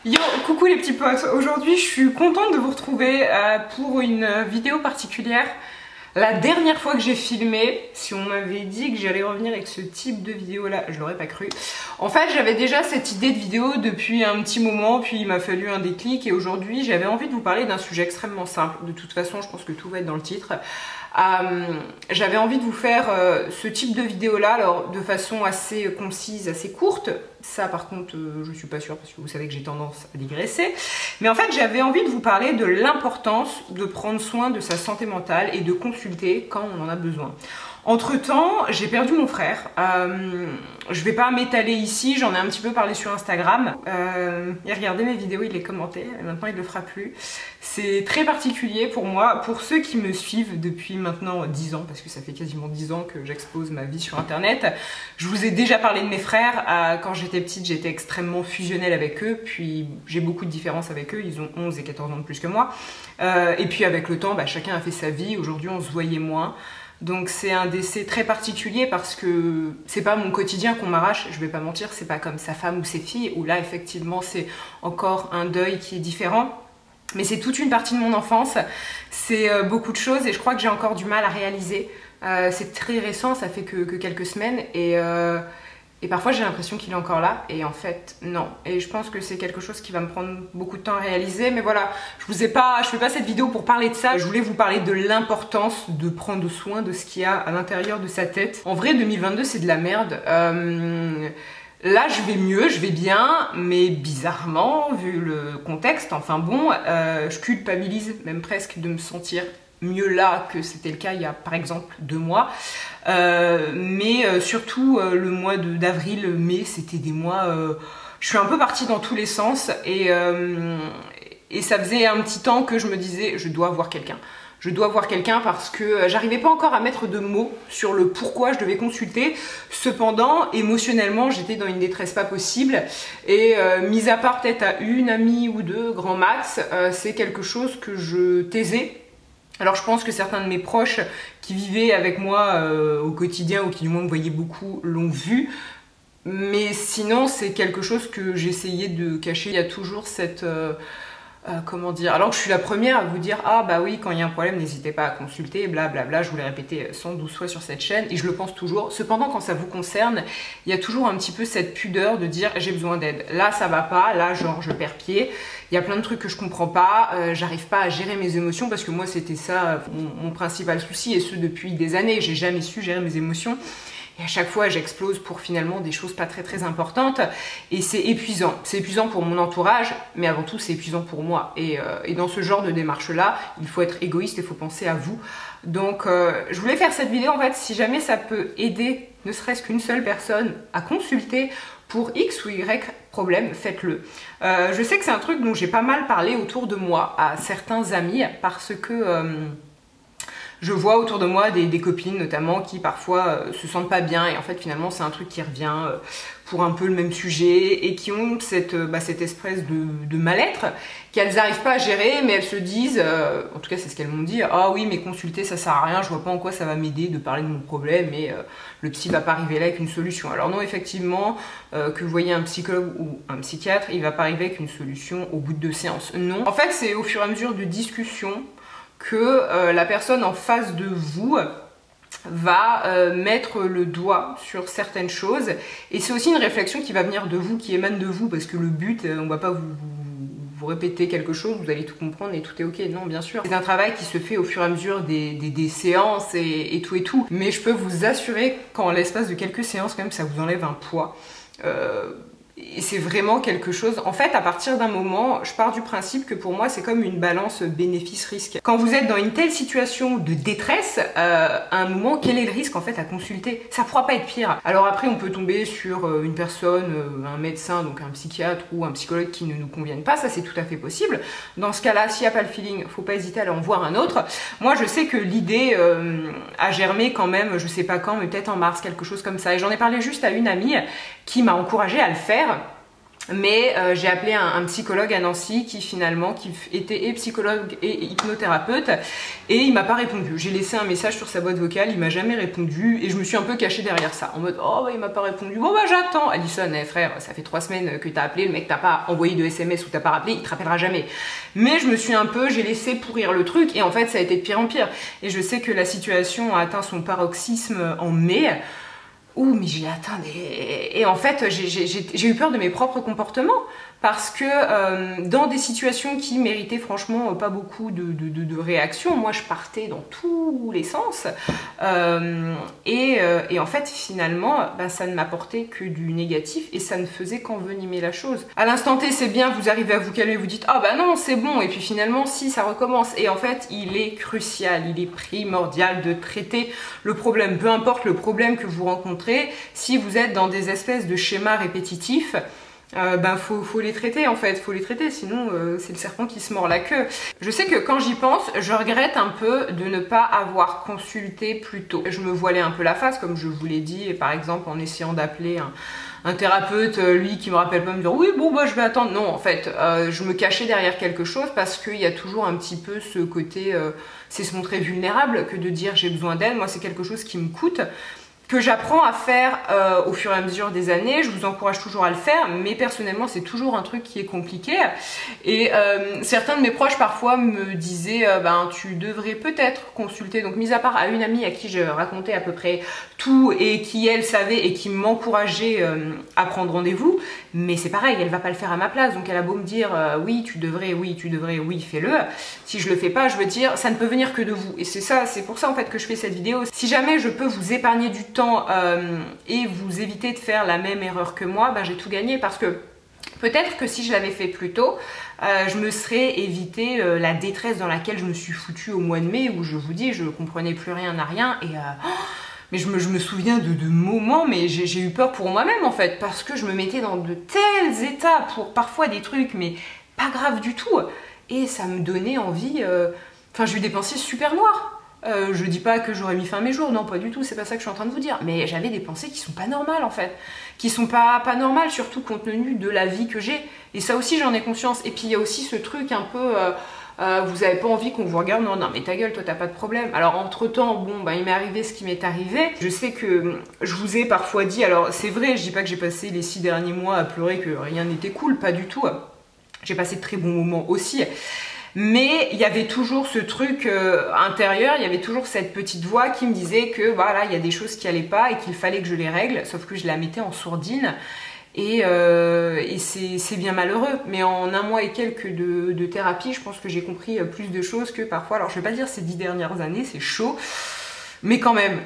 Yo, coucou les petits potes, aujourd'hui je suis contente de vous retrouver pour une vidéo particulière. La dernière fois que j'ai filmé, si on m'avait dit que j'allais revenir avec ce type de vidéo là, je l'aurais pas cru. En fait j'avais déjà cette idée de vidéo depuis un petit moment, puis il m'a fallu un déclic et aujourd'hui j'avais envie de vous parler d'un sujet extrêmement simple. De toute façon je pense que tout va être dans le titre. J'avais envie de vous faire ce type de vidéo là, alors de façon assez concise, assez courte. Ça par contre je suis pas sûre parce que vous savez que j'ai tendance à digresser. Mais en fait j'avais envie de vous parler de l'importance de prendre soin de sa santé mentale et de consulter quand on en a besoin. Entre temps, j'ai perdu mon frère. Je vais pas m'étaler ici, j'en ai un petit peu parlé sur Instagram. Il regardait mes vidéos, il les commentait, et maintenant il le fera plus. C'est très particulier pour moi. Pour ceux qui me suivent depuis maintenant 10 ans, parce que ça fait quasiment 10 ans que j'expose ma vie sur internet, je vous ai déjà parlé de mes frères. Quand j'étais petite, j'étais extrêmement fusionnelle avec eux, puis j'ai beaucoup de différences avec eux, ils ont 11 et 14 ans de plus que moi. Et puis avec le temps, chacun a fait sa vie, aujourd'hui on se voyait moins. Donc c'est un décès très particulier parce que c'est pas mon quotidien qu'on m'arrache, je vais pas mentir, c'est pas comme sa femme ou ses filles, où là effectivement c'est encore un deuil qui est différent. Mais c'est toute une partie de mon enfance, c'est beaucoup de choses et je crois que j'ai encore du mal à réaliser. C'est très récent, ça fait que quelques semaines et parfois j'ai l'impression qu'il est encore là et en fait non. Et je pense que c'est quelque chose qui va me prendre beaucoup de temps à réaliser. Mais voilà, je fais pas cette vidéo pour parler de ça. Je voulais vous parler de l'importance de prendre soin de ce qu'il y a à l'intérieur de sa tête. En vrai 2022 c'est de la merde. Là je vais mieux, je vais bien, mais bizarrement vu le contexte, enfin bon, je culpabilise même presque de me sentir mieux là que c'était le cas il y a par exemple 2 mois. Mais surtout le mois d'avril, mai, c'était des mois... je suis un peu partie dans tous les sens et ça faisait un petit temps que je me disais je dois voir quelqu'un. Je dois voir quelqu'un parce que j'arrivais pas encore à mettre de mots sur le pourquoi je devais consulter. Cependant, émotionnellement, j'étais dans une détresse pas possible. Et mis à part peut-être à une amie ou deux, grand max, c'est quelque chose que je taisais. Alors je pense que certains de mes proches qui vivaient avec moi au quotidien ou qui du moins me voyaient beaucoup l'ont vu. Mais sinon c'est quelque chose que j'essayais de cacher. Il y a toujours cette... comment dire, alors que je suis la première à vous dire ah bah oui quand il y a un problème n'hésitez pas à consulter blablabla, je vous l'ai répété 112 fois sur cette chaîne et je le pense toujours. Cependant quand ça vous concerne il y a toujours un petit peu cette pudeur de dire j'ai besoin d'aide, là ça va pas, là genre je perds pied, il y a plein de trucs que je comprends pas, j'arrive pas à gérer mes émotions parce que moi c'était ça mon principal souci et ce depuis des années, j'ai jamais su gérer mes émotions. Et à chaque fois, j'explose pour finalement des choses pas très importantes. Et c'est épuisant. C'est épuisant pour mon entourage, mais avant tout, c'est épuisant pour moi. Et dans ce genre de démarche-là, il faut être égoïste et il faut penser à vous. Donc, je voulais faire cette vidéo, en fait, si jamais ça peut aider, ne serait-ce qu'une seule personne, à consulter pour X ou Y problème, faites-le. Je sais que c'est un truc dont j'ai pas mal parlé autour de moi, à certains amis, parce que... je vois autour de moi des copines notamment qui parfois se sentent pas bien et en fait finalement c'est un truc qui revient pour un peu le même sujet et qui ont cette espèce de mal-être qu'elles n'arrivent pas à gérer mais elles se disent, en tout cas c'est ce qu'elles m'ont dit, ah oui mais consulter ça sert à rien, je vois pas en quoi ça va m'aider de parler de mon problème et le psy va pas arriver là avec une solution. Alors non effectivement que vous voyez un psychologue ou un psychiatre il va pas arriver avec une solution au bout de 2 séances, non. En fait c'est au fur et à mesure de discussions que la personne en face de vous va mettre le doigt sur certaines choses et c'est aussi une réflexion qui va venir de vous, qui émane de vous parce que le but, on va pas vous répéter quelque chose, vous allez tout comprendre et tout est ok, non bien sûr. C'est un travail qui se fait au fur et à mesure des séances et tout, mais je peux vous assurer qu'en l'espace de quelques séances quand même ça vous enlève un poids. Et c'est vraiment quelque chose, en fait à partir d'un moment, je pars du principe que pour moi c'est comme une balance bénéfice-risque. Quand vous êtes dans une telle situation de détresse, à un moment, quel est le risque en fait à consulter? Ça pourra pas être pire. Alors après on peut tomber sur une personne, un médecin, donc un psychiatre ou un psychologue qui ne nous conviennent pas, ça c'est tout à fait possible. Dans ce cas-là, s'il n'y a pas le feeling, faut pas hésiter à aller en voir un autre. Moi je sais que l'idée a germé quand même, je sais pas quand, mais peut-être en mars, quelque chose comme ça. Et j'en ai parlé juste à une amie qui m'a encouragée à le faire. Mais j'ai appelé un psychologue à Nancy qui était et psychologue et hypnothérapeute, et il m'a pas répondu. J'ai laissé un message sur sa boîte vocale, il m'a jamais répondu, et je me suis un peu cachée derrière ça en mode oh bah, il m'a pas répondu, bon bah j'attends. Alison, frère, ça fait 3 semaines que t'as appelé, le mec t'a pas envoyé de SMS ou t'as pas rappelé, il te rappellera jamais. Mais j'ai laissé pourrir le truc, et en fait ça a été de pire en pire. Et je sais que la situation a atteint son paroxysme en mai. Ouh, mais j'ai atteint des... Et en fait, j'ai eu peur de mes propres comportements, parce que dans des situations qui méritaient franchement pas beaucoup de réactions, moi je partais dans tous les sens, et en fait finalement ben, ça ne m'apportait que du négatif, et ça ne faisait qu'envenimer la chose. À l'instant T c'est bien, vous arrivez à vous calmer, vous dites ah bah non c'est bon, et puis finalement si ça recommence. Et en fait il est crucial, il est primordial de traiter le problème, peu importe le problème que vous rencontrez. Si vous êtes dans des espèces de schémas répétitifs, ben faut les traiter en fait, faut les traiter, sinon c'est le serpent qui se mord la queue. Je sais que quand j'y pense, je regrette un peu de ne pas avoir consulté plus tôt. Je me voilais un peu la face, comme je vous l'ai dit, et par exemple en essayant d'appeler un thérapeute, lui qui me rappelle pas, me dire oui bon bah je vais attendre. Non, en fait je me cachais derrière quelque chose, parce qu'il y a toujours un petit peu ce côté c'est se montrer vulnérable que de dire j'ai besoin d'aide. Moi c'est quelque chose qui me coûte, que j'apprends à faire au fur et à mesure des années. Je vous encourage toujours à le faire, mais personnellement c'est toujours un truc qui est compliqué. Et certains de mes proches parfois me disaient ben tu devrais peut-être consulter. Donc mis à part à une amie à qui je racontais à peu près tout, et qui elle savait et qui m'encourageait à prendre rendez-vous, mais c'est pareil, elle va pas le faire à ma place. Donc elle a beau me dire oui tu devrais, oui fais-le, si je le fais pas, je veux dire ça ne peut venir que de vous. Et c'est pour ça en fait que je fais cette vidéo. Si jamais je peux vous épargner du temps et vous éviter de faire la même erreur que moi, ben j'ai tout gagné, parce que peut-être que si je l'avais fait plus tôt, je me serais évité la détresse dans laquelle je me suis foutue au mois de mai, où je vous dis je comprenais plus rien à rien, et mais je me souviens de moments, mais j'ai eu peur pour moi-même en fait, parce que je me mettais dans de tels états pour parfois des trucs mais pas grave du tout, et ça me donnait envie, enfin j'ai eu des pensées super noires. Je dis pas que j'aurais mis fin à mes jours, non pas du tout, c'est pas ça que je suis en train de vous dire, mais j'avais des pensées qui sont pas normales en fait, qui sont pas normales, surtout compte tenu de la vie que j'ai, et ça aussi j'en ai conscience. Et puis il y a aussi ce truc un peu, vous avez pas envie qu'on vous regarde, non mais ta gueule, toi t'as pas de problème. Alors entre temps, bon bah il m'est arrivé ce qui m'est arrivé, je sais que je vous ai parfois dit, alors c'est vrai, je dis pas que j'ai passé les 6 derniers mois à pleurer, que rien n'était cool, pas du tout, j'ai passé de très bons moments aussi. Mais il y avait toujours ce truc intérieur, il y avait toujours cette petite voix qui me disait que voilà, il y a des choses qui allaient pas et qu'il fallait que je les règle, sauf que je la mettais en sourdine, et c'est bien malheureux. Mais en un mois et quelques de thérapie, je pense que j'ai compris plus de choses que parfois, alors je vais pas dire ces 10 dernières années, c'est chaud, mais quand même,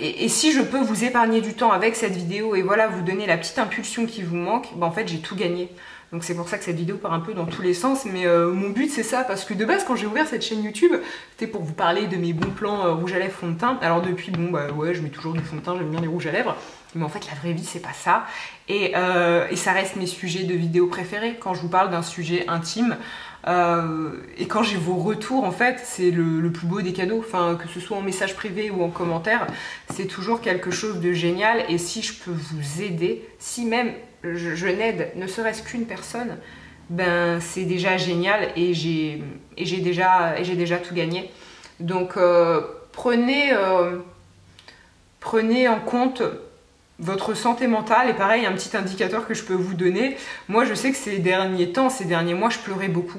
et si je peux vous épargner du temps avec cette vidéo et voilà, vous donner la petite impulsion qui vous manque, ben en fait j'ai tout gagné. Donc c'est pour ça que cette vidéo part un peu dans tous les sens, mais mon but c'est ça, parce que de base quand j'ai ouvert cette chaîne YouTube, c'était pour vous parler de mes bons plans rouge à lèvres, fond de teint. Alors depuis, bon bah ouais, je mets toujours du fond de teint, j'aime bien les rouges à lèvres, mais en fait la vraie vie c'est pas ça, et ça reste mes sujets de vidéos préférés. Quand je vous parle d'un sujet intime, et quand j'ai vos retours, en fait c'est le plus beau des cadeaux, enfin que ce soit en message privé ou en commentaire, c'est toujours quelque chose de génial. Et si je peux vous aider, si même je n'aide ne serait-ce qu'une personne, ben c'est déjà génial, et j'ai déjà tout gagné. Donc prenez en compte votre santé mentale. Et pareil, un petit indicateur que je peux vous donner, moi je sais que ces derniers mois je pleurais beaucoup,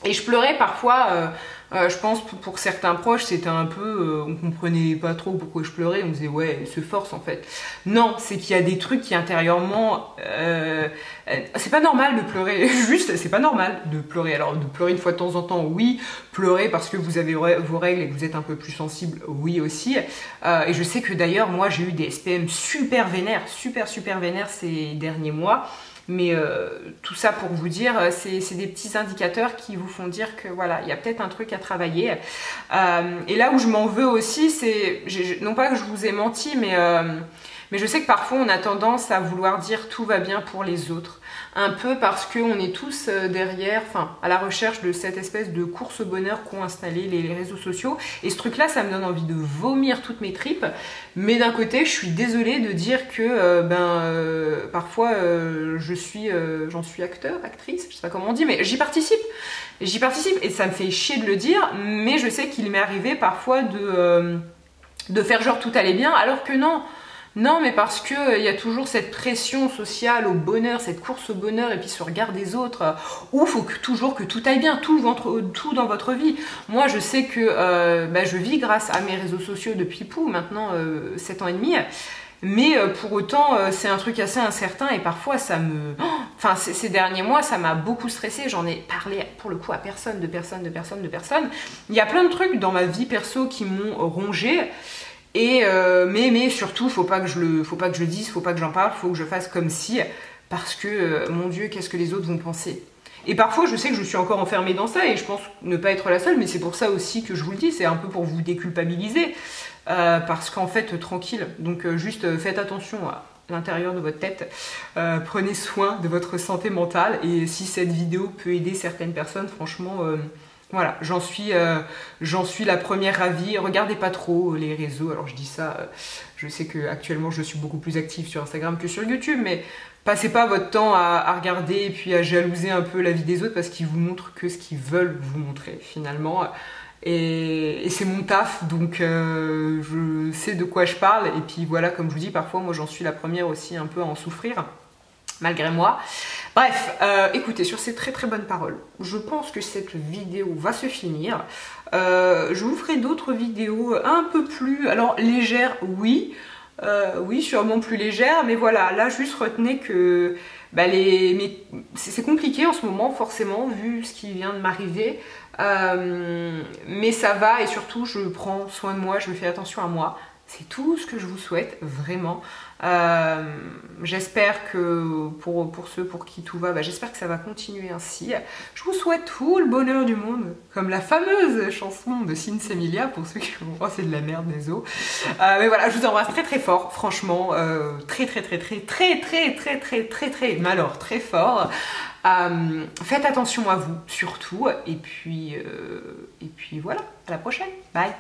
et je pleurais parfois, je pense pour certains proches c'était un peu, on comprenait pas trop pourquoi je pleurais, on disait ouais elle se force en fait. Non, c'est qu'il y a des trucs qui intérieurement, c'est pas normal de pleurer, juste c'est pas normal de pleurer. Alors de pleurer une fois de temps en temps, oui, pleurer parce que vous avez vos règles et que vous êtes un peu plus sensible, oui aussi. Et je sais que d'ailleurs moi j'ai eu des SPM super vénères ces derniers mois. Mais tout ça pour vous dire, c'est des petits indicateurs qui vous font dire que voilà, il y a peut-être un truc à travailler. Et là où je m'en veux aussi, c'est, non pas que je vous ai menti, mais Mais je sais que parfois on a tendance à vouloir dire tout va bien pour les autres. Un peu parce qu'on est tous derrière, enfin à la recherche de cette espèce de course au bonheur qu'ont installé les réseaux sociaux. Et ce truc-là, ça me donne envie de vomir toutes mes tripes. Mais d'un côté, je suis désolée de dire que parfois j'en suis acteur, actrice, je sais pas comment on dit, mais j'y participe. J'y participe et ça me fait chier de le dire, mais je sais qu'il m'est arrivé parfois de faire genre tout allait bien, alors que non. Non, mais parce que il y a toujours cette pression sociale au bonheur, cette course au bonheur, et puis ce regard des autres, où il faut toujours que tout aille bien, tout dans votre vie. Moi, je sais que je vis grâce à mes réseaux sociaux depuis maintenant 7 ans et demi. Mais pour autant, c'est un truc assez incertain et parfois ça me... Enfin, ces derniers mois, ça m'a beaucoup stressée. J'en ai parlé pour le coup à personne, de personne. Il y a plein de trucs dans ma vie perso qui m'ont rongée. Et mais surtout, faut pas que je le dise, faut pas que j'en parle, faut que je fasse comme si, parce que mon Dieu, qu'est-ce que les autres vont penser. Et parfois, je sais que je suis encore enfermée dans ça et je pense ne pas être la seule, mais c'est pour ça aussi que je vous le dis, c'est un peu pour vous déculpabiliser. Parce qu'en fait, tranquille, donc juste faites attention à l'intérieur de votre tête, prenez soin de votre santé mentale et si cette vidéo peut aider certaines personnes, franchement, voilà, j'en suis la première ravie. Regardez pas trop les réseaux, alors je dis ça, je sais que actuellement je suis beaucoup plus active sur Instagram que sur YouTube, mais passez pas votre temps à regarder et puis à jalouser un peu la vie des autres parce qu'ils vous montrent que ce qu'ils veulent vous montrer finalement. Et c'est mon taf, donc je sais de quoi je parle. Et puis voilà, comme je vous dis, parfois moi j'en suis la première aussi un peu à en souffrir, malgré moi. Bref, écoutez, sur ces très bonnes paroles, je pense que cette vidéo va se finir. Je vous ferai d'autres vidéos un peu plus, alors légères, oui, sûrement plus légères, mais voilà, là juste retenez que c'est compliqué en ce moment, forcément, vu ce qui vient de m'arriver. Mais ça va et surtout je prends soin de moi, je me fais attention à moi. C'est tout ce que je vous souhaite, vraiment. J'espère que pour ceux pour qui tout va, j'espère que ça va continuer ainsi. Je vous souhaite tout le bonheur du monde, comme la fameuse chanson de Sinsemilia, pour ceux qui vont... Oh, c'est de la merde, désolé. Mais voilà, je vous embrasse très fort, franchement. Très, mais alors très fort. Faites attention à vous, surtout. Et puis voilà, à la prochaine. Bye.